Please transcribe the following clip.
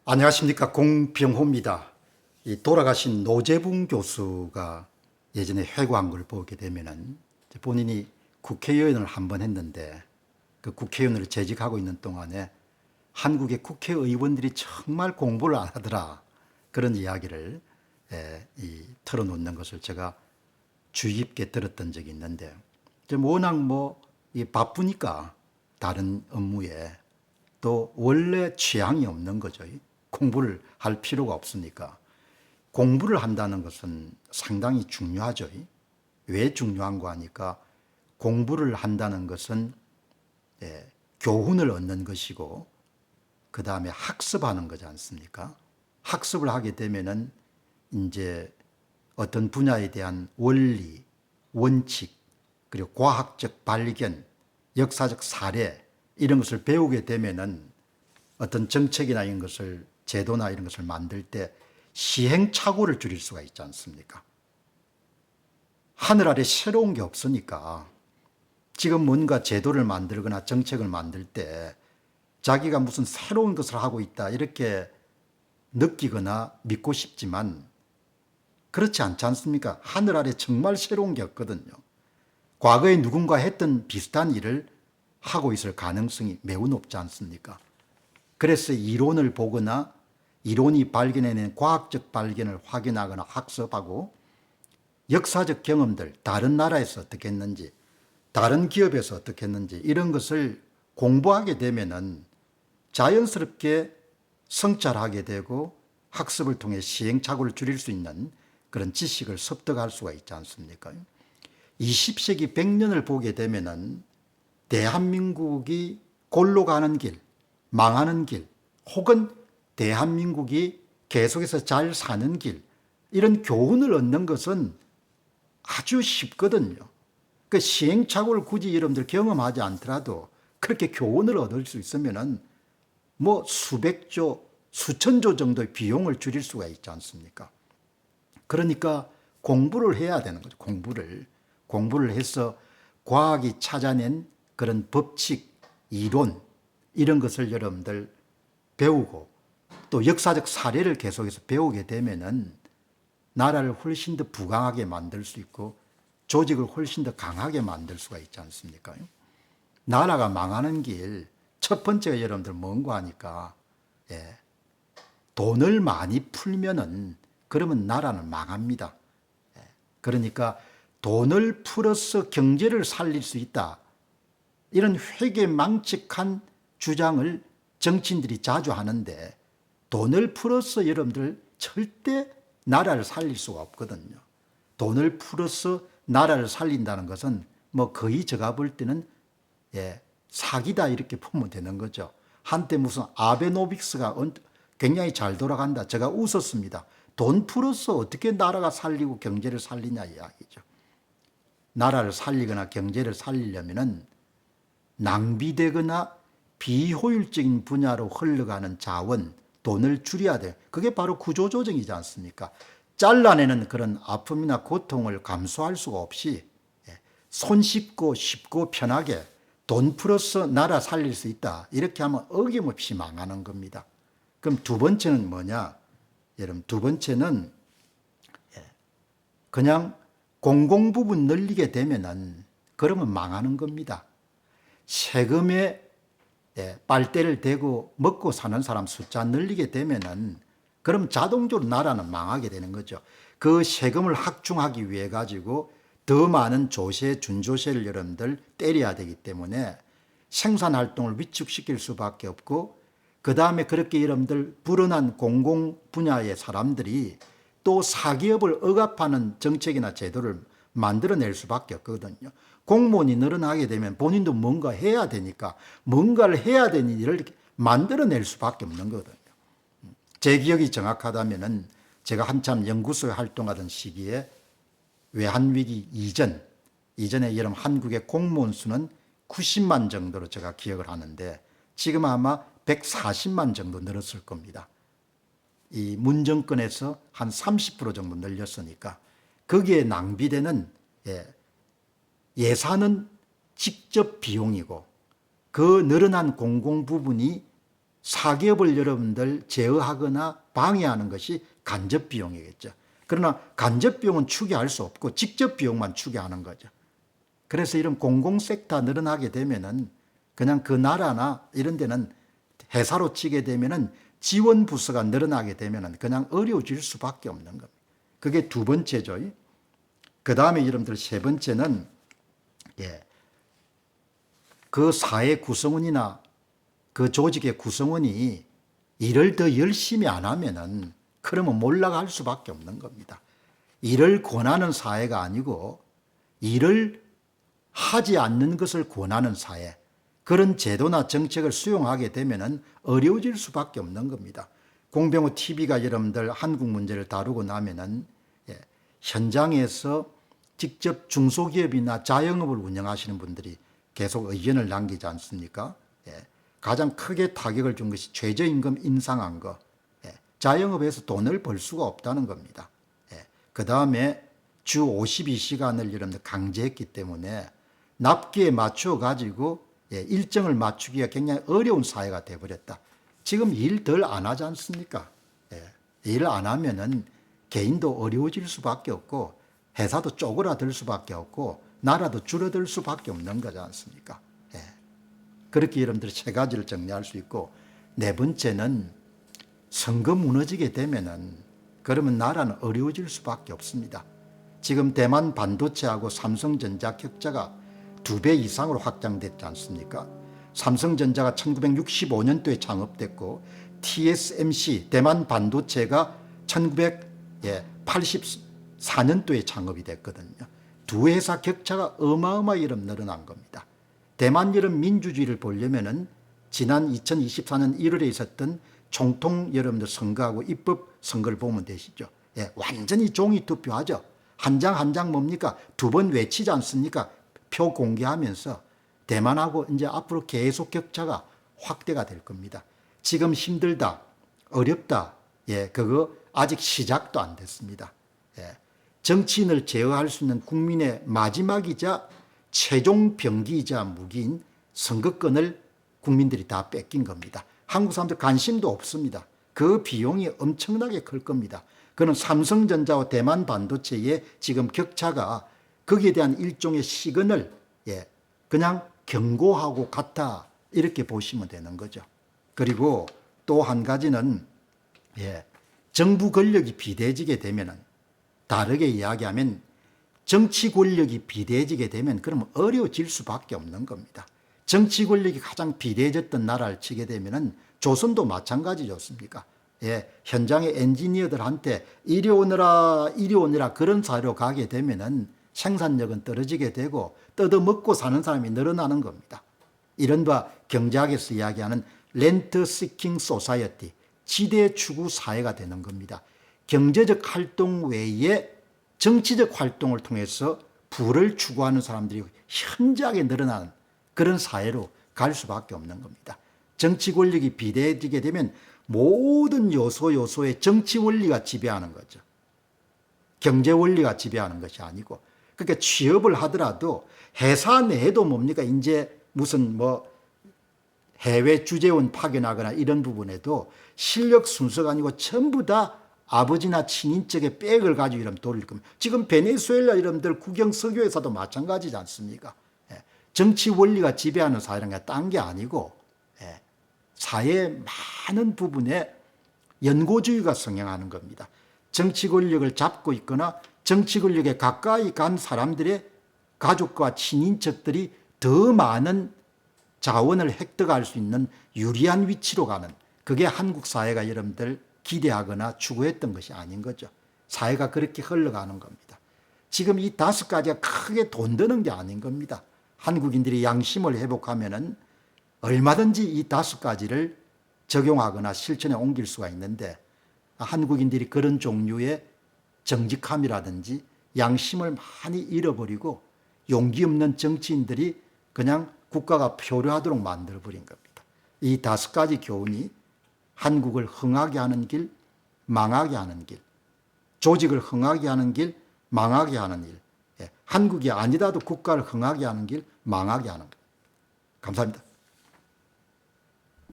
안녕하십니까, 공병호입니다. 이 돌아가신 노재붕 교수가 예전에 회고한 걸 보게 되면은 본인이 국회의원을 한 번 했는데 그 국회의원을 재직하고 있는 동안에 한국의 국회의원들이 정말 공부를 안 하더라, 그런 이야기를 털어놓는 것을 제가 주의 깊게 들었던 적이 있는데, 워낙 바쁘니까 다른 업무에 또 원래 취향이 없는 거죠. 공부를 할 필요가 없으니까. 공부를 한다는 것은 상당히 중요하죠. 왜 중요한가 하니까, 공부를 한다는 것은 교훈을 얻는 것이고 그 다음에 학습하는 거지 않습니까? 학습을 하게 되면은 이제 어떤 분야에 대한 원리, 원칙, 그리고 과학적 발견, 역사적 사례, 이런 것을 배우게 되면은 어떤 정책이나 이런 것을, 제도나 이런 것을 만들 때 시행착오를 줄일 수가 있지 않습니까? 하늘 아래 새로운 게 없으니까 지금 뭔가 제도를 만들거나 정책을 만들 때 자기가 무슨 새로운 것을 하고 있다 이렇게 느끼거나 믿고 싶지만 그렇지 않지 않습니까? 하늘 아래 정말 새로운 게 없거든요. 과거에 누군가 했던 비슷한 일을 하고 있을 가능성이 매우 높지 않습니까? 그래서 이론을 보거나 이론이 발견해낸 과학적 발견을 확인하거나 학습하고 역사적 경험들, 다른 나라에서 어떻게 했는지, 다른 기업에서 어떻게 했는지 이런 것을 공부하게 되면은 자연스럽게 성찰하게 되고 학습을 통해 시행착오를 줄일 수 있는 그런 지식을 습득할 수가 있지 않습니까? 20세기 100년을 보게 되면은 대한민국이 골로 가는 길, 망하는 길, 혹은 대한민국이 계속해서 잘 사는 길, 이런 교훈을 얻는 것은 아주 쉽거든요. 그 시행착오를 굳이 여러분들 경험하지 않더라도 그렇게 교훈을 얻을 수 있으면은 수백조, 수천조 정도의 비용을 줄일 수가 있지 않습니까? 그러니까 공부를 해야 되는 거죠. 공부를 해서 과학이 찾아낸 그런 법칙, 이론, 이런 것을 여러분들 배우고 또 역사적 사례를 계속해서 배우게 되면은 나라를 훨씬 더 부강하게 만들 수 있고 조직을 훨씬 더 강하게 만들 수가 있지 않습니까? 나라가 망하는 길 첫 번째가 여러분들 뭔가 하니까 돈을 많이 풀면은 그러면 나라는 망합니다. 그러니까 돈을 풀어서 경제를 살릴 수 있다, 이런 회계망측한 주장을 정치인들이 자주 하는데 돈을 풀어서 여러분들 절대 나라를 살릴 수가 없거든요. 돈을 풀어서 나라를 살린다는 것은 거의 제가 볼 때는 사기다 이렇게 보면 되는 거죠. 한때 무슨 아베노믹스가 굉장히 잘 돌아간다, 제가 웃었습니다. 돈 풀어서 어떻게 나라가 살리고 경제를 살리냐 이야기죠. 나라를 살리거나 경제를 살리려면은 낭비되거나 비효율적인 분야로 흘러가는 자원, 돈을 줄여야 돼요. 그게 바로 구조조정이지 않습니까? 잘라내는 그런 아픔이나 고통을 감수할 수가 없이 손쉽고 쉽고 편하게 돈 풀어서 나라 살릴 수 있다, 이렇게 하면 어김없이 망하는 겁니다. 그럼 두 번째는 뭐냐? 여러분, 두 번째는 그냥 공공부분 늘리게 되면은 그러면 망하는 겁니다. 세금에 빨대를 대고 먹고 사는 사람 숫자 늘리게 되면은 그럼 자동적으로 나라는 망하게 되는 거죠. 그 세금을 확충하기 위해 가지고 더 많은 조세, 준조세를 여러분들 때려야 되기 때문에 생산활동을 위축시킬 수밖에 없고, 그 다음에 그렇게 여러분들 불어난 공공 분야의 사람들이 또 사기업을 억압하는 정책이나 제도를 만들어낼 수밖에 없거든요. 공무원이 늘어나게 되면 본인도 뭔가 해야 되니까 뭔가를 해야 되는 일을 만들어낼 수밖에 없는 거거든요. 제 기억이 정확하다면은 제가 한참 연구소에 활동하던 시기에 외환위기 이전에 여러분 한국의 공무원 수는 90만 정도로 제가 기억을 하는데 지금 아마 140만 정도 늘었을 겁니다. 이 문정권에서 한 30% 정도 늘렸으니까 거기에 낭비되는 예산은 직접 비용이고 그 늘어난 공공 부분이 사기업을 여러분들 제어하거나 방해하는 것이 간접 비용이겠죠. 그러나 간접 비용은 추계할 수 없고 직접 비용만 추계하는 거죠. 그래서 이런 공공섹터 늘어나게 되면은 그냥 그 나라나 이런 데는 회사로 치게 되면은 지원 부서가 늘어나게 되면은 그냥 어려워질 수밖에 없는 겁니다. 그게 두 번째죠. 그 다음에 여러분들 세 번째는 그 사회 구성원이나 그 조직의 구성원이 일을 더 열심히 안 하면은 그러면 몰락할 수밖에 없는 겁니다. 일을 권하는 사회가 아니고 일을 하지 않는 것을 권하는 사회, 그런 제도나 정책을 수용하게 되면은 어려워질 수밖에 없는 겁니다. 공병호 TV가 여러분들 한국 문제를 다루고 나면은 현장에서 직접 중소기업이나 자영업을 운영하시는 분들이 계속 의견을 남기지 않습니까? 가장 크게 타격을 준 것이 최저임금 인상한 거, 자영업에서 돈을 벌 수가 없다는 겁니다. 그 다음에 주 52시간을 여러분들 강제했기 때문에 납기에 맞춰 가지고 일정을 맞추기가 굉장히 어려운 사회가 돼버렸다. 지금 일 덜 안 하지 않습니까? 일 안 하면은 개인도 어려워질 수밖에 없고 회사도 쪼그라들 수밖에 없고 나라도 줄어들 수밖에 없는 거지 않습니까? 그렇게 여러분들 세 가지를 정리할 수 있고, 네 번째는 선거 무너지게 되면은 그러면 나라는 어려워질 수밖에 없습니다. 지금 대만 반도체하고 삼성전자 격차가 2배 이상으로 확장됐지 않습니까? 삼성전자가 1965년도에 창업됐고 TSMC 대만 반도체가 1984년도에 창업이 됐거든요. 두 회사 격차가 어마어마하게 늘어난 겁니다. 대만 여러분 민주주의를 보려면은 지난 2024년 1월에 있었던 총통 여러분들 선거하고 입법 선거를 보면 되시죠. 완전히 종이 투표하죠. 한 장 한 장 뭡니까? 2번 외치지 않습니까? 표 공개하면서 대만하고 이제 앞으로 계속 격차가 확대가 될 겁니다. 지금 힘들다, 어렵다, 그거 아직 시작도 안 됐습니다. 정치인을 제어할 수 있는 국민의 마지막이자 최종 병기이자 무기인 선거권을 국민들이 다 뺏긴 겁니다. 한국 사람들 관심도 없습니다. 그 비용이 엄청나게 클 겁니다. 그는 삼성전자와 대만 반도체의 지금 격차가 거기에 대한 일종의 시그널, 그냥 경고하고 같아, 이렇게 보시면 되는 거죠. 그리고 또 한 가지는 정부 권력이 비대해지게 되면은, 다르게 이야기하면 정치 권력이 비대해지게 되면 그러면 어려워질 수밖에 없는 겁니다. 정치 권력이 가장 비대해졌던 나라를 치게 되면은 조선도 마찬가지였습니까? 현장의 엔지니어들한테 이리 오너라 그런 사회로 가게 되면은 생산력은 떨어지게 되고 뜯어먹고 사는 사람이 늘어나는 겁니다. 이른바 경제학에서 이야기하는 렌트 시킹 소사이어티, 지대 추구 사회가 되는 겁니다. 경제적 활동 외에 정치적 활동을 통해서 부를 추구하는 사람들이 현저하게 늘어나는 그런 사회로 갈 수밖에 없는 겁니다. 정치 권력이 비대해지게 되면 모든 요소의 정치 원리가 지배하는 거죠. 경제 원리가 지배하는 것이 아니고, 그러니까 취업을 하더라도 회사 내에도 뭡니까? 이제 무슨 해외 주재원 파견하거나 이런 부분에도 실력 순서가 아니고 전부 다 아버지나 친인척의 백을 가지고 이러면 돌릴 겁니다. 지금 베네수엘라 여러분들 국영 석유회사도 마찬가지지 않습니까? 정치 원리가 지배하는 사회라는 게 딴 게 아니고 사회의 많은 부분에 연고주의가 성행하는 겁니다. 정치 권력을 잡고 있거나 정치 권력에 가까이 간 사람들의 가족과 친인척들이 더 많은 자원을 획득할 수 있는 유리한 위치로 가는, 그게 한국 사회가 여러분들 기대하거나 추구했던 것이 아닌 거죠. 사회가 그렇게 흘러가는 겁니다. 지금 이 5가지가 크게 돈 드는 게 아닌 겁니다. 한국인들이 양심을 회복하면은 얼마든지 이 5가지를 적용하거나 실천에 옮길 수가 있는데, 한국인들이 그런 종류의 정직함이라든지 양심을 많이 잃어버리고 용기 없는 정치인들이 그냥 국가가 표류하도록 만들어버린 겁니다. 이 5가지 교훈이 한국을 흥하게 하는 길, 망하게 하는 길, 조직을 흥하게 하는 길, 망하게 하는 일, 한국이 아니라도 국가를 흥하게 하는 길, 망하게 하는 길. 감사합니다.